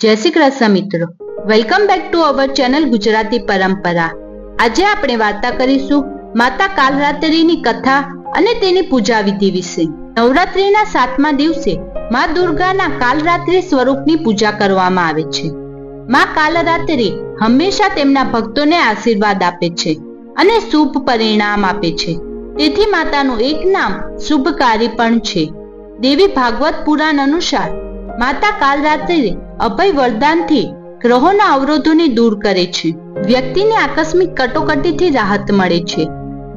જય શ્રી કૃષ્ણ મિત્રો, welcome back to our channel Gujarati પરંપરા. આજે આપણે વાર્તા કરીશું માતા કાલરાત્રિની કથા અને તેની પૂજા વિધિ વિશે. નવરાત્રિના 7મા દિવસે માં દુર્ગાના કાલરાત્રિ સ્વરૂપની પૂજા કરવામાં આવે છે. માં કાલરાત્રિ હંમેશા તેમના ભક્તોને આશીર્વાદ આપે છે અને શુભ પરિણામ આપે છે. તેથી માતાનું એક નામ શુભકારી પણ છે. દેવી ભાગવત પુરાણ અનુસાર માતા કાલરાત્રિ અભય વરદાનથી ગ્રહોના અવરોધોને દૂર કરે છે. વ્યક્તિને આકસ્મિક કટોકટીથી રાહત મળે છે.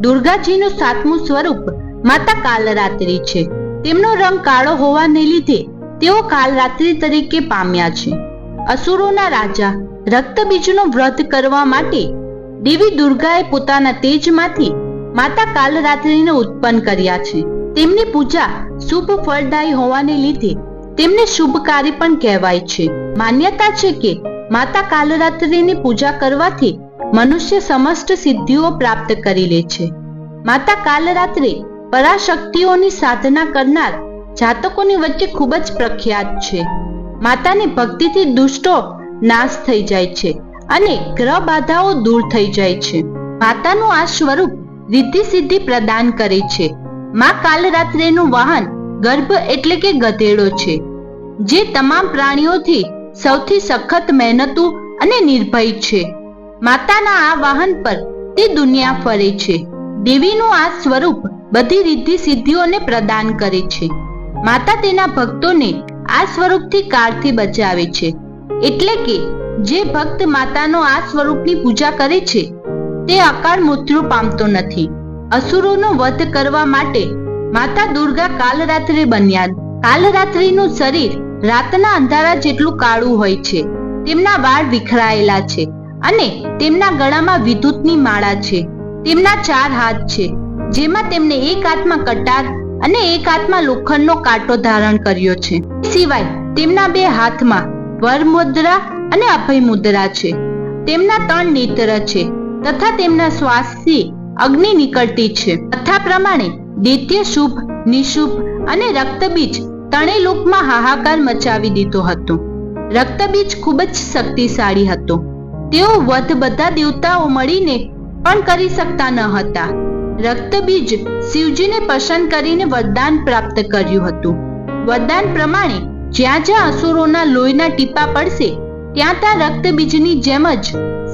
દુર્ગાજીનું 7મું સ્વરૂપ માતા કાલરાત્રિ છે. તેમનો રંગ કાળો હોવાને લીધે તેઓ કાલરાત્રિ તરીકે પામ્યા છે. અસુરોના રાજા રક્તબીજનો વધ કરવા માટે દેવી દુર્ગાએ પોતાના તેજમાંથી માતા કાલરાત્રિને ઉત્પન્ન કર્યા છે. તેમની પૂજા શુભ ફળદાયી હોવાને લીધે તેમને શુભકારી પણ કહેવાય છે. માન્યતા છે કે માતા કાલરાત્રિની પૂજા કરવાથી મનુષ્ય સમસ્ત સિદ્ધિઓ પ્રાપ્ત કરી લે છે. માતા કાલરાત્રિ પરાશક્તિઓની સાધના કરનાર જાતકોની વચ્ચે ખૂબ જ પ્રખ્યાત છે. માતાની ભક્તિથી દુષ્ટો નાશ થઈ જાય છે અને ગ્રહ બાધાઓ દૂર થઈ જાય છે. માતાનું આ સ્વરૂપ રિદ્ધિ સિદ્ધિ પ્રદાન કરે છે. માં કાલરાત્રિનું વાહન ગર્ભ એટલે કે ગધેડો છે, જે તમામ પ્રાણીઓથી સૌથી સખત મહેનતુ અને નિર્ભય છે. માતાના આ વાહન પર તે દુનિયા ફરે છે. દેવીનું આ સ્વરૂપ બધી રિદ્ધિ સિદ્ધિઓને પ્રદાન કરે છે. માતા તેના ભક્તોને આ સ્વરૂપથી કાળથી બચાવે છે. એટલે કે જે ભક્ત માતાનો આ સ્વરૂપની પૂજા કરે છે તે અકાળ મૃત્યુ પામતો નથી. અસુરોનો વધ કરવા માટે માતા દુર્ગા કાલરાત્રિ બન્યા. કાલરાત્રિનું શરીર રાતના અંધારા જેટલું કાળું હોય છે. તેમના વાળ વિખરાયેલા છે અને તેમના ગળામાં વિદ્યુતની માળા છે. તેમના 4 હાથ છે, જેમાં તેમને એક હાથમાં કટાર અને એક હાથમાં લોખંડનો કાંટો ધારણ કર્યો છે. સિવાય તેમના 2 હાથમાં વર મુદ્રા અને અભય મુદ્રા છે. તેમના 3 નેત્ર છે તથા તેમના શ્વાસથી અગ્નિ નીકળતી છે. કથા પ્રમાણે દૈત્ય શુભ, નિશુભ અને રક્તબીજ ત્રણેય લોકમાં હાહાકાર મચાવી દીધો હતો. રક્તબીજ ખૂબ જ શક્તિશાળી હતો. તેઓ વધ બધા દેવતાઓ મળીને પણ કરી શકતા ન હતા. રક્તબીજ શિવજીને પસંદ કરીને વરદાન પ્રાપ્ત કર્યું હતું. વરદાન પ્રમાણે જ્યાં જ્યાં અસુરોના લોહીના ટીપા પડશે ત્યાં ત્યાં રક્તબીજની જેમ જ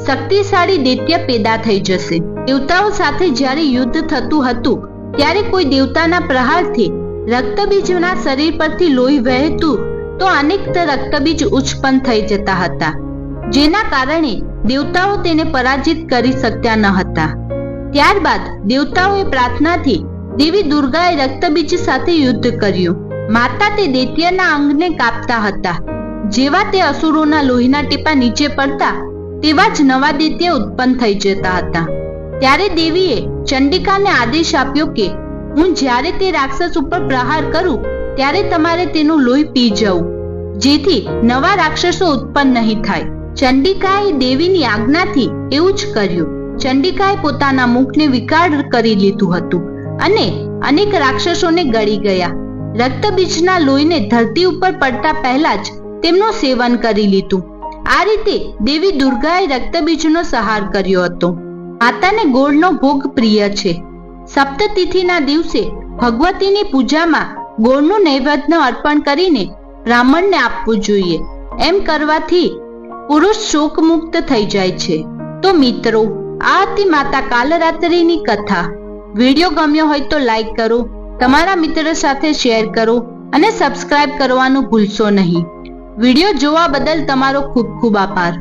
શક્તિશાળી દૈત્ય પેદા થઈ જશે. દેવતાઓ સાથે જ્યારે યુદ્ધ થતું હતું ત્યારે કોઈ દેવતાના પ્રહારથી રક્તબીજના શરીર પરથી લોહી વહેતું તો અનેક રક્તબીજ ઉત્પન્ન થઈ જતા હતા, જેના કારણે દેવતાઓ તેને પરાજિત કરી શક્યા ન હતા. ત્યારબાદ દેવતાઓએ પ્રાર્થનાથી દેવી દુર્ગાએ રક્તબીજ સાથે યુદ્ધ કર્યું. માતા તે દૈત્યના અંગને કાપતા હતા. જેવા તે અસુરોના લોહીના ટીપા નીચે પડતા તેવા જ નવા દૈત્ય ઉત્પન્ન થઈ જતા હતા. ત્યારે દેવીએ ચંડિકાને આદેશ આપ્યો કે હું જ્યારે તે રાક્ષસ ઉપર પ્રહાર કરું ત્યારે તમારે તેનું લોહી પી જવું, જેથી નવા રાક્ષસો ઉત્પન્ન નહીં થાય. ચંડિકાએ દેવીની આજ્ઞાથી એવું જ કર્યું. ચંડિકાએ પોતાના મુખને વિકાર કરી લીધું હતું અને અનેક રાક્ષસોને ગળી ગયા. રક્તબીજના લોહીને ધરતી ઉપર પડતા પહેલા જ તેમનું સેવન કરી લીધું. આ રીતે દેવી દુર્ગાએ રક્તબીજનો સંહાર કર્યો હતો. માતાને ગોળનો ભોગ પ્રિય છે. સપ્તતિથિના દિવસે ભગવતીની પૂજામાં ગોળનું નૈવેદ્ય અર્પણ કરીને બ્રાહ્મણને આપવું જોઈએ. એમ કરવાથી પુરુષ શોક મુક્ત થઈ જાય છે. તો મિત્રો, આ હતી માતા કાલરાત્રિની કથા. વિડીયો ગમ્યો હોય તો લાઈક કરો, તમારા મિત્રો સાથે શેર કરો અને સબસ્ક્રાઇબ કરવાનું ભૂલશો નહીં. વિડીયો જોવા બદલ તમારો ખૂબ ખૂબ આભાર.